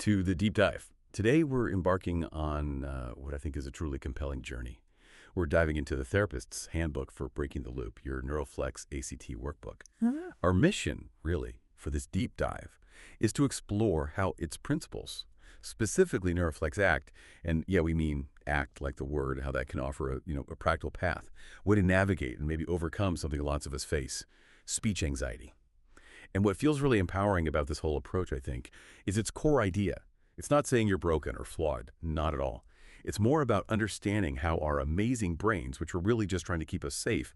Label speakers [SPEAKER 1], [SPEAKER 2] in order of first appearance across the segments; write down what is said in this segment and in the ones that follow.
[SPEAKER 1] to the deep dive. Today, we're embarking on what I think is a truly compelling journey. We're diving into the therapist's handbook for breaking the loop, your NeuroFlex ACT workbook. Our mission, really, for this deep dive is to explore how its principles, specifically NeuroFlex ACT, and yeah, we mean ACT like the word, how that can offer a practical path, way to navigate and maybe overcome something lots of us face, speech anxiety. And what feels really empowering about this whole approach, I think, is its core idea. It's not saying you're broken or flawed, not at all. It's more about understanding how our amazing brains, which are really just trying to keep us safe,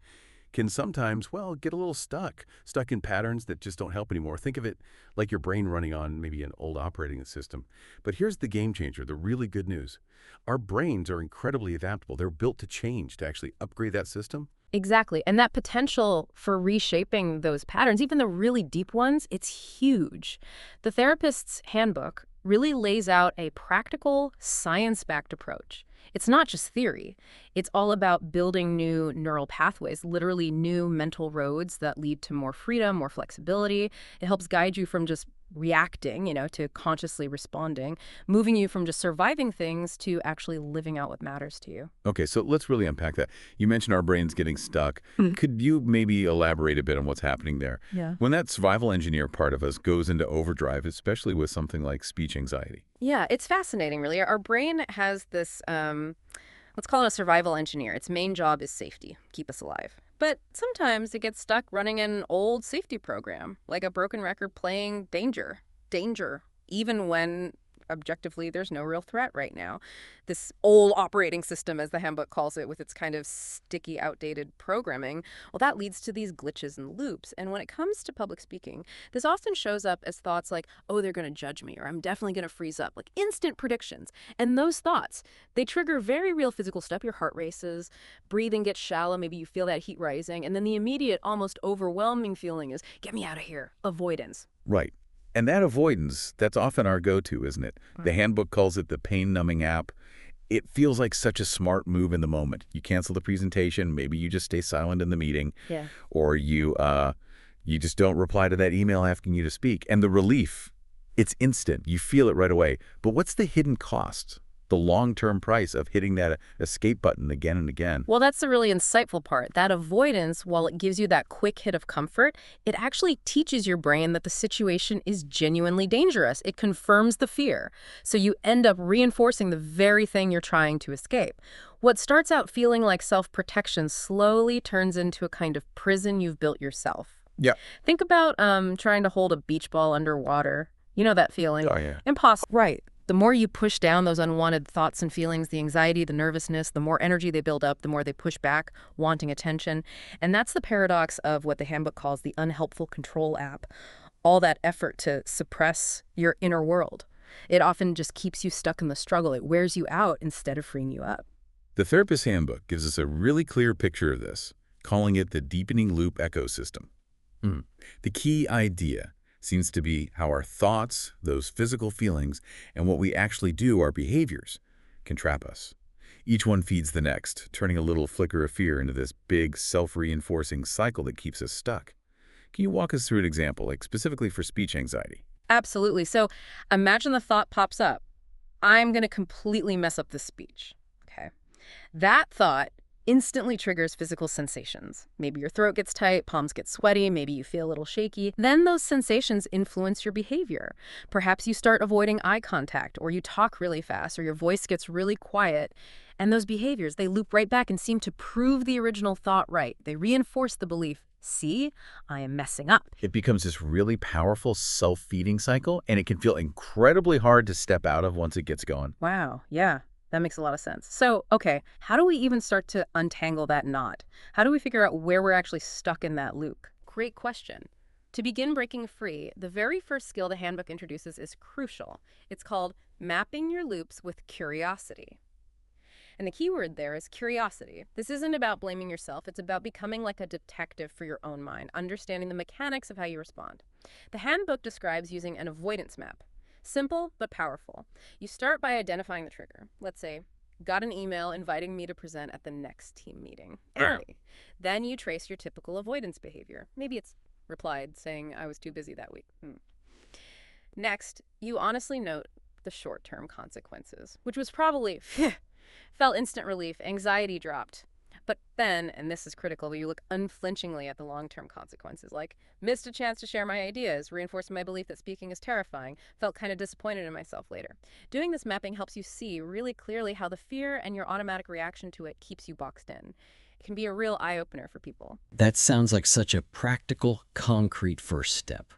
[SPEAKER 1] can sometimes, well, get a little stuck in patterns that just don't help anymore. Think of it like your brain running on maybe an old operating system. But here's the game changer, the really good news. Our brains are incredibly adaptable. They're built to change, to actually upgrade that system.
[SPEAKER 2] Exactly. And that potential for reshaping those patterns, even the really deep ones, it's huge. The therapist's handbook really lays out a practical, science-backed approach. It's not just theory. It's all about building new neural pathways, literally new mental roads that lead to more freedom, more flexibility. It helps guide you from just reacting, to consciously responding, moving you from just surviving things to actually living out what matters to you.
[SPEAKER 1] Okay, so let's really unpack that. You mentioned our brains getting stuck. Could you maybe elaborate a bit on what's happening there?
[SPEAKER 2] Yeah.
[SPEAKER 1] When that survival engineer part of us goes into overdrive, especially with something like speech anxiety.
[SPEAKER 2] Yeah, it's fascinating, really. Our brain has this, let's call it a survival engineer. Its main job is safety, keep us alive. But sometimes it gets stuck running an old safety program, like a broken record playing danger, even when objectively there's no real threat right now. This old operating system, as the handbook calls it, with its kind of sticky, outdated programming, well, that leads to these glitches and loops. And when it comes to public speaking, this often shows up as thoughts like, oh, they're going to judge me, or I'm definitely going to freeze up, like instant predictions. And those thoughts, they trigger very real physical stuff. Your heart races, breathing gets shallow, maybe you feel that heat rising, and then the immediate, almost overwhelming feeling is, get me out of here, avoidance.
[SPEAKER 1] Right. And that avoidance, that's often our go-to, isn't it? The handbook calls it the pain-numbing app. It feels like such a smart move in the moment. You cancel the presentation, maybe you just stay silent in the meeting, or you just don't reply to that email asking you to speak. And the relief, it's instant. You feel it right away. But what's the hidden cost? The long-term price of hitting that escape button again and again.
[SPEAKER 2] Well, that's the really insightful part. That avoidance, while it gives you that quick hit of comfort, it actually teaches your brain that the situation is genuinely dangerous. It confirms the fear. So you end up reinforcing the very thing you're trying to escape. What starts out feeling like self-protection slowly turns into a kind of prison you've built yourself.
[SPEAKER 1] Yeah.
[SPEAKER 2] Think about trying to hold a beach ball underwater. You know that feeling?
[SPEAKER 1] Oh, yeah.
[SPEAKER 2] Impossible. Right. The more you push down those unwanted thoughts and feelings, the anxiety, the nervousness, the more energy they build up, the more they push back, wanting attention. And that's the paradox of what the handbook calls the unhelpful control app. All that effort to suppress your inner world. It often just keeps you stuck in the struggle. It wears you out instead of freeing you up.
[SPEAKER 1] The therapist's handbook gives us a really clear picture of this, calling it the deepening loop ecosystem. The key idea seems to be how our thoughts, those physical feelings, and what we actually do, our behaviors, can trap us. Each one feeds the next, turning a little flicker of fear into this big, self-reinforcing cycle that keeps us stuck. Can you walk us through an example, like specifically for speech anxiety?
[SPEAKER 2] Absolutely. So imagine the thought pops up. I'm going to completely mess up this speech. Okay. That thought instantly triggers physical sensations. Maybe your throat gets tight, palms get sweaty, maybe you feel a little shaky. Then those sensations influence your behavior. Perhaps you start avoiding eye contact, or you talk really fast, or your voice gets really quiet. And those behaviors, they loop right back and seem to prove the original thought right. They reinforce the belief, see, I am messing up.
[SPEAKER 1] It becomes this really powerful self-feeding cycle, and it can feel incredibly hard to step out of once it gets going.
[SPEAKER 2] Wow, yeah. That makes a lot of sense. So, okay, how do we even start to untangle that knot? How do we figure out where we're actually stuck in that loop? Great question. To begin breaking free, the very first skill the handbook introduces is crucial. It's called mapping your loops with curiosity. And the key word there is curiosity. This isn't about blaming yourself. It's about becoming like a detective for your own mind, understanding the mechanics of how you respond. The handbook describes using an avoidance map. Simple, but powerful. You start by identifying the trigger. Let's say, got an email inviting me to present at the next team meeting. Then you trace your typical avoidance behavior. Maybe it's replied saying I was too busy that week. Next, you honestly note the short-term consequences, which was probably, felt instant relief, anxiety dropped. But then, and this is critical, you look unflinchingly at the long-term consequences, like missed a chance to share my ideas, reinforcing my belief that speaking is terrifying, felt kind of disappointed in myself later. Doing this mapping helps you see really clearly how the fear and your automatic reaction to it keeps you boxed in. It can be a real eye-opener for people.
[SPEAKER 3] That sounds like such a practical, concrete first step.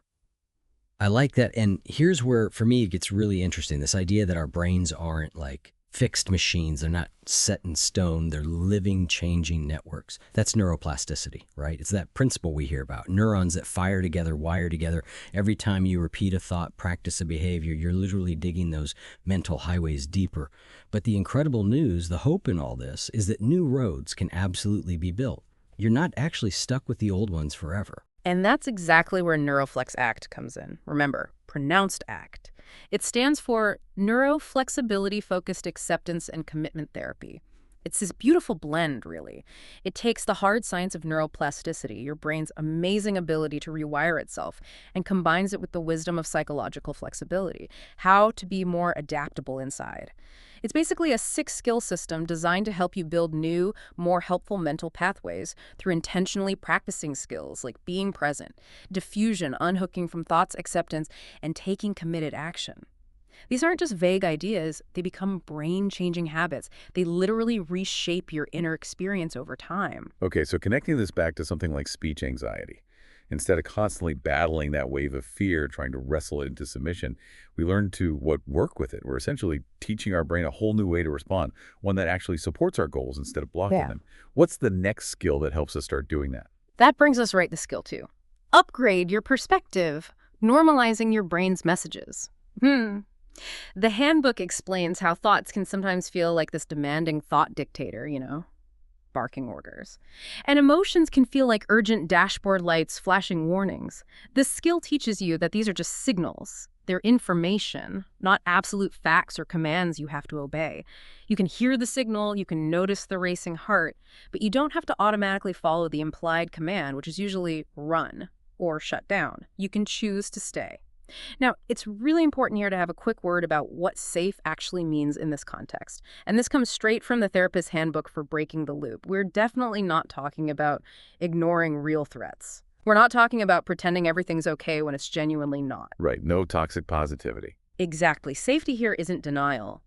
[SPEAKER 3] I like that. And here's where, for me, it gets really interesting. This idea that our brains aren't like fixed machines. They're not set in stone. They're living, changing networks. That's neuroplasticity, right? It's that principle we hear about. Neurons that fire together, wire together. Every time you repeat a thought, practice a behavior, you're literally digging those mental highways deeper. But the incredible news, the hope in all this, is that new roads can absolutely be built. You're not actually stuck with the old ones forever.
[SPEAKER 2] And that's exactly where NeuroFlex ACT comes in. Remember, pronounced ACT. It stands for Neuroflexibility-Focused Acceptance and Commitment Therapy. It's this beautiful blend, really. It takes the hard science of neuroplasticity, your brain's amazing ability to rewire itself, and combines it with the wisdom of psychological flexibility, how to be more adaptable inside. It's basically a 6-skill system designed to help you build new, more helpful mental pathways through intentionally practicing skills like being present, diffusion, unhooking from thoughts, acceptance, and taking committed action. These aren't just vague ideas, they become brain-changing habits. They literally reshape your inner experience over time.
[SPEAKER 1] Okay, so connecting this back to something like speech anxiety. Instead of constantly battling that wave of fear, trying to wrestle it into submission, we learn to work with it. We're essentially teaching our brain a whole new way to respond, one that actually supports our goals instead of blocking them. What's the next skill that helps us start doing that?
[SPEAKER 2] That brings us right to skill 2. Upgrade your perspective, normalizing your brain's messages. The handbook explains how thoughts can sometimes feel like this demanding thought dictator, barking orders. And emotions can feel like urgent dashboard lights flashing warnings. This skill teaches you that these are just signals. They're information, not absolute facts or commands you have to obey. You can hear the signal, you can notice the racing heart, but you don't have to automatically follow the implied command, which is usually run or shut down. You can choose to stay. Now, it's really important here to have a quick word about what safe actually means in this context. And this comes straight from the therapist's handbook for breaking the loop. We're definitely not talking about ignoring real threats. We're not talking about pretending everything's okay when it's genuinely not.
[SPEAKER 1] Right, no toxic positivity.
[SPEAKER 2] Exactly. Safety here isn't denial.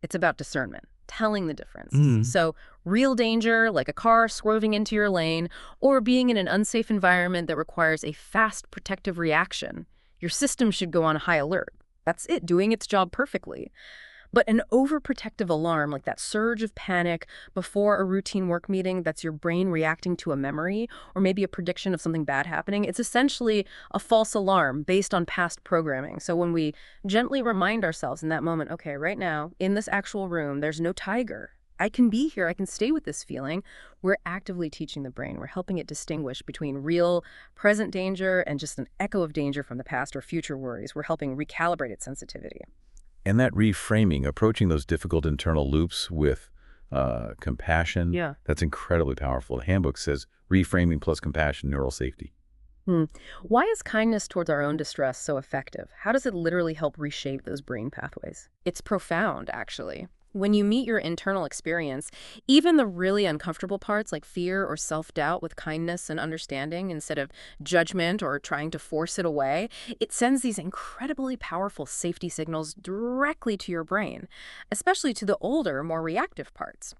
[SPEAKER 2] It's about discernment, telling the difference. So real danger, like a car swerving into your lane, or being in an unsafe environment that requires a fast protective reaction. Your system should go on high alert. That's it, doing its job perfectly. But an overprotective alarm, like that surge of panic before a routine work meeting that's your brain reacting to a memory or maybe a prediction of something bad happening, it's essentially a false alarm based on past programming. So when we gently remind ourselves in that moment, okay, right now, in this actual room, there's no tiger. I can be here, I can stay with this feeling. We're actively teaching the brain. We're helping it distinguish between real, present danger and just an echo of danger from the past or future worries. We're helping recalibrate its sensitivity.
[SPEAKER 1] And that reframing, approaching those difficult internal loops with compassion, that's incredibly powerful. The handbook says reframing plus compassion, neural safety.
[SPEAKER 2] Why is kindness towards our own distress so effective? How does it literally help reshape those brain pathways? It's profound, actually. When you meet your internal experience, even the really uncomfortable parts like fear or self-doubt with kindness and understanding instead of judgment or trying to force it away, it sends these incredibly powerful safety signals directly to your brain, especially to the older, more reactive parts.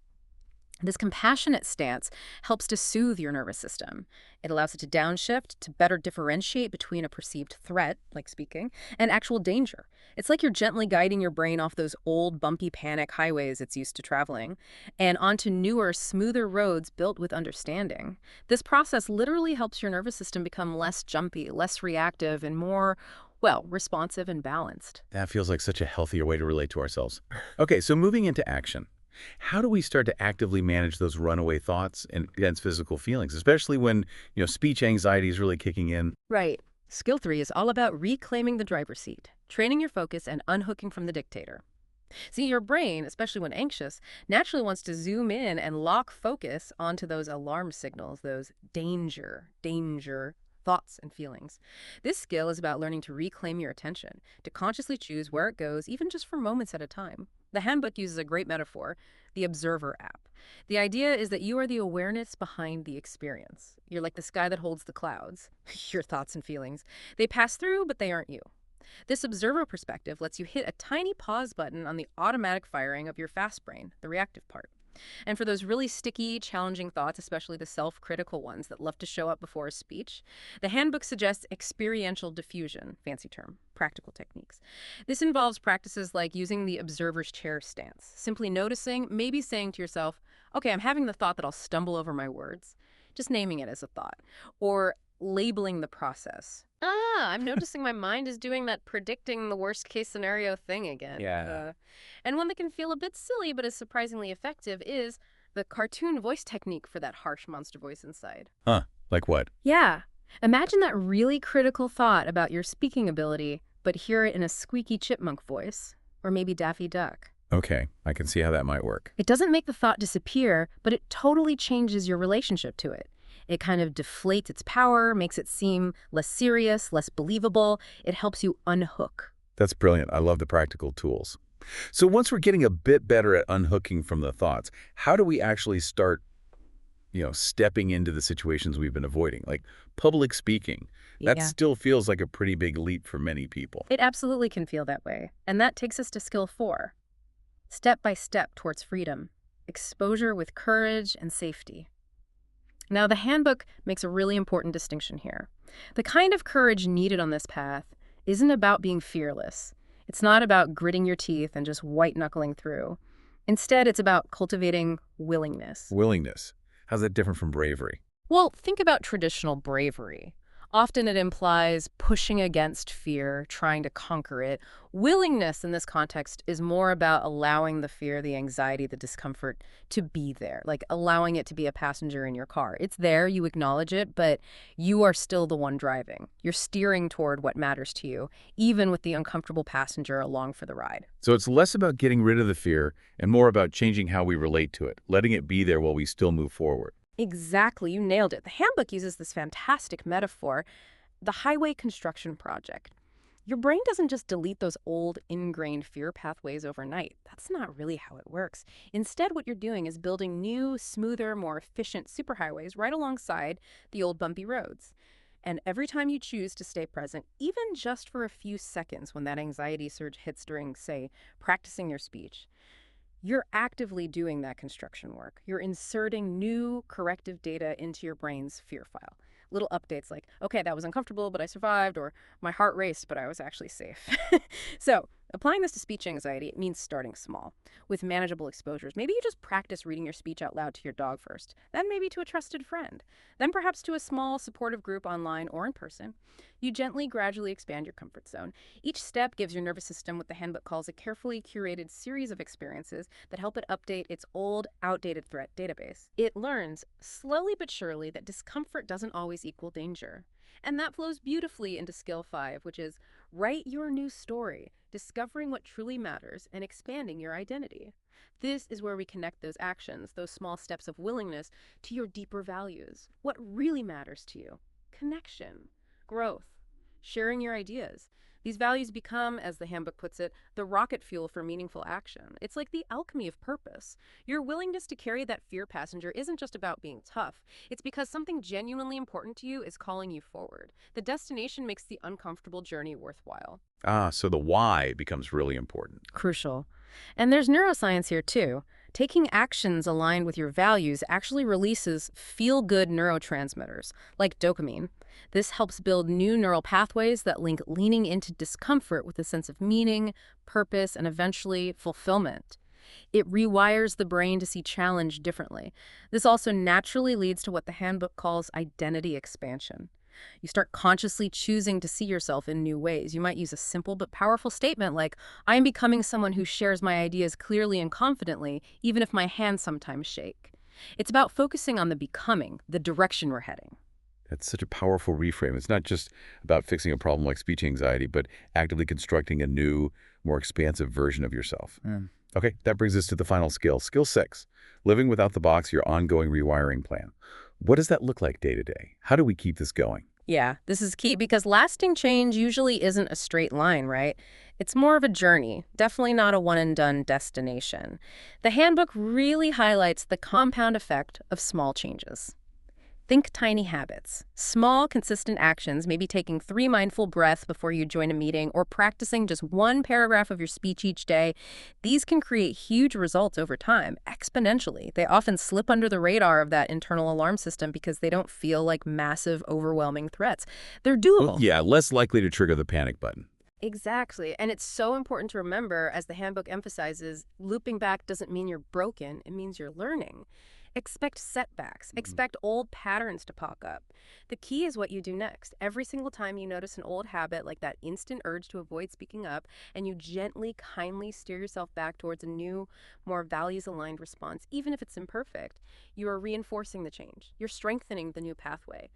[SPEAKER 2] This compassionate stance helps to soothe your nervous system. It allows it to downshift, to better differentiate between a perceived threat, like speaking, and actual danger. It's like you're gently guiding your brain off those old, bumpy panic highways it's used to traveling, and onto newer, smoother roads built with understanding. This process literally helps your nervous system become less jumpy, less reactive, and more, responsive and balanced.
[SPEAKER 1] That feels like such a healthier way to relate to ourselves. Okay, so moving into action. How do we start to actively manage those runaway thoughts and against physical feelings, especially when, speech anxiety is really kicking in?
[SPEAKER 2] Right. Skill 3 is all about reclaiming the driver's seat, training your focus and unhooking from the dictator. See, your brain, especially when anxious, naturally wants to zoom in and lock focus onto those alarm signals, those danger thoughts and feelings. This skill is about learning to reclaim your attention, to consciously choose where it goes, even just for moments at a time. The handbook uses a great metaphor, the observer app. The idea is that you are the awareness behind the experience. You're like the sky that holds the clouds, your thoughts and feelings. They pass through, but they aren't you. This observer perspective lets you hit a tiny pause button on the automatic firing of your fast brain, the reactive part. And for those really sticky, challenging thoughts, especially the self-critical ones that love to show up before a speech, the handbook suggests experiential diffusion, fancy term, practical techniques. This involves practices like using the observer's chair stance, simply noticing, maybe saying to yourself, okay, I'm having the thought that I'll stumble over my words, just naming it as a thought, or labeling the process. I'm noticing my mind is doing that predicting the worst case scenario thing again.
[SPEAKER 1] Yeah.
[SPEAKER 2] And one that can feel a bit silly but is surprisingly effective is the cartoon voice technique for that harsh monster voice inside.
[SPEAKER 1] Huh. Like what?
[SPEAKER 2] Yeah. Imagine that really critical thought about your speaking ability, but hear it in a squeaky chipmunk voice, or maybe Daffy Duck.
[SPEAKER 1] Okay, I can see how that might work.
[SPEAKER 2] It doesn't make the thought disappear, but it totally changes your relationship to it. It kind of deflates its power, makes it seem less serious, less believable. It helps you unhook.
[SPEAKER 1] That's brilliant. I love the practical tools. So once we're getting a bit better at unhooking from the thoughts, how do we actually start, stepping into the situations we've been avoiding? Like public speaking. That still feels like a pretty big leap for many people.
[SPEAKER 2] It absolutely can feel that way. And that takes us to skill 4. Step by step towards freedom. Exposure with courage and safety. Now, the handbook makes a really important distinction here. The kind of courage needed on this path isn't about being fearless. It's not about gritting your teeth and just white-knuckling through. Instead, it's about cultivating willingness.
[SPEAKER 1] Willingness. How's that different from bravery?
[SPEAKER 2] Well, think about traditional bravery. Often it implies pushing against fear, trying to conquer it. Willingness in this context is more about allowing the fear, the anxiety, the discomfort to be there, like allowing it to be a passenger in your car. It's there, you acknowledge it, but you are still the one driving. You're steering toward what matters to you, even with the uncomfortable passenger along for the ride.
[SPEAKER 1] So it's less about getting rid of the fear and more about changing how we relate to it, letting it be there while we still move forward.
[SPEAKER 2] Exactly, you nailed it. The handbook uses this fantastic metaphor, the highway construction project. Your brain doesn't just delete those old, ingrained fear pathways overnight. That's not really how it works. Instead, what you're doing is building new, smoother, more efficient superhighways right alongside the old bumpy roads. And every time you choose to stay present, even just for a few seconds when that anxiety surge hits during, say, practicing your speech, you're actively doing that construction work. You're inserting new corrective data into your brain's fear file. Little updates like, okay, that was uncomfortable, but I survived, or my heart raced, but I was actually safe. So, applying this to speech anxiety, it means starting small, with manageable exposures. Maybe you just practice reading your speech out loud to your dog first, then maybe to a trusted friend, then perhaps to a small supportive group online or in person. You gently, gradually expand your comfort zone. Each step gives your nervous system what the handbook calls a carefully curated series of experiences that help it update its old, outdated threat database. It learns, slowly but surely, that discomfort doesn't always equal danger. And that flows beautifully into skill 5, which is write your new story, discovering what truly matters and expanding your identity. This is where we connect those actions, those small steps of willingness, to your deeper values. What really matters to you? Connection, growth, sharing your ideas. These values become, as the handbook puts it, the rocket fuel for meaningful action. It's like the alchemy of purpose. Your willingness to carry that fear passenger isn't just about being tough. It's because something genuinely important to you is calling you forward. The destination makes the uncomfortable journey worthwhile.
[SPEAKER 1] So the why becomes really important.
[SPEAKER 2] Crucial. And there's neuroscience here too. Taking actions aligned with your values actually releases feel-good neurotransmitters, like dopamine. This helps build new neural pathways that link leaning into discomfort with a sense of meaning, purpose, and eventually fulfillment. It rewires the brain to see challenge differently. This also naturally leads to what the handbook calls identity expansion. You start consciously choosing to see yourself in new ways. You might use a simple but powerful statement like, I am becoming someone who shares my ideas clearly and confidently, even if my hands sometimes shake. It's about focusing on the becoming, the direction we're heading.
[SPEAKER 1] That's such a powerful reframe. It's not just about fixing a problem like speech anxiety, but actively constructing a new, more expansive version of yourself. Okay, that brings us to the final skill. Skill 6, living without the box, your ongoing rewiring plan. What does that look like day to day? How do we keep this going?
[SPEAKER 2] Yeah, this is key because lasting change usually isn't a straight line, right? It's more of a journey, definitely not a one-and-done destination. The handbook really highlights the compound effect of small changes. Think tiny habits. Small, consistent actions, maybe taking 3 mindful breaths before you join a meeting or practicing just one paragraph of your speech each day. These can create huge results over time, exponentially. They often slip under the radar of that internal alarm system because they don't feel like massive, overwhelming threats. They're
[SPEAKER 1] Well,
[SPEAKER 2] doable.
[SPEAKER 1] yeah, less likely to trigger the panic button.
[SPEAKER 2] Exactly. And it's so important to remember, as the handbook emphasizes, looping back doesn't mean you're broken, it means you're learning. Expect setbacks. Expect old patterns to pop up. The key is what you do next. Every single time you notice an old habit, like that instant urge to avoid speaking up, and you gently, kindly steer yourself back towards a new, more values-aligned response, even if it's imperfect, you are reinforcing the change. You're strengthening the new pathway.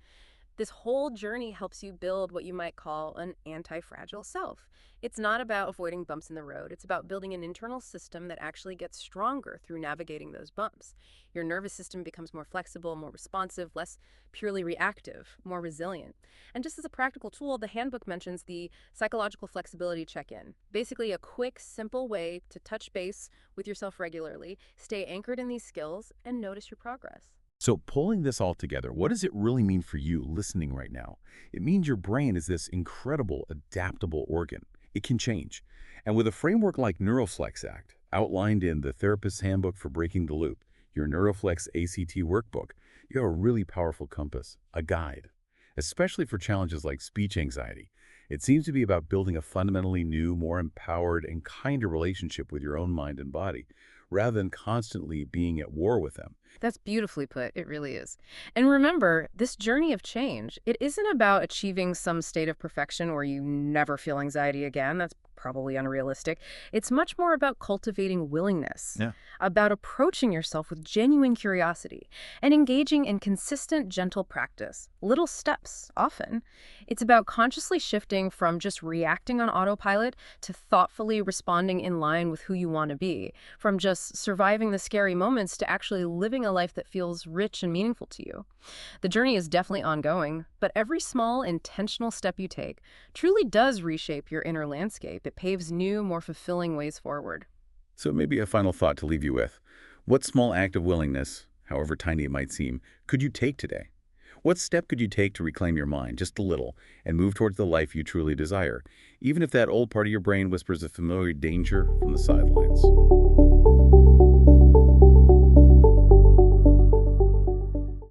[SPEAKER 2] This whole journey helps you build what you might call an anti-fragile self. It's not about avoiding bumps in the road. It's about building an internal system that actually gets stronger through navigating those bumps. Your nervous system becomes more flexible, more responsive, less purely reactive, more resilient. And just as a practical tool, the handbook mentions the psychological flexibility check-in. Basically, a quick, simple way to touch base with yourself regularly, stay anchored in these skills, and notice your progress.
[SPEAKER 1] So pulling this all together, what does it really mean for you listening right now? It means your brain is this incredible, adaptable organ. It can change. And with a framework like NeuroFlex Act, outlined in the Therapist's Handbook for Breaking the Loop, your NeuroFlex ACT workbook, you have a really powerful compass, a guide, especially for challenges like speech anxiety. It seems to be about building a fundamentally new, more empowered, and kinder relationship with your own mind and body, rather than constantly being at war with them.
[SPEAKER 2] That's beautifully put. It really is. And remember, this journey of change, it isn't about achieving some state of perfection where you never feel anxiety again. That's probably unrealistic. It's much more about cultivating willingness,
[SPEAKER 1] Yeah.
[SPEAKER 2] about approaching yourself with genuine curiosity, and engaging in consistent, gentle practice. Little steps, often. It's about consciously shifting from just reacting on autopilot to thoughtfully responding in line with who you want to be, from just surviving the scary moments to actually living a life that feels rich and meaningful to you. The journey is definitely ongoing, but every small, intentional step you take truly does reshape your inner landscape. It paves new, more fulfilling ways forward.
[SPEAKER 1] So maybe a final thought to leave you with. What small act of willingness, however tiny it might seem, could you take today? What step could you take to reclaim your mind, just a little, and move towards the life you truly desire, even if that old part of your brain whispers a familiar danger from the sidelines?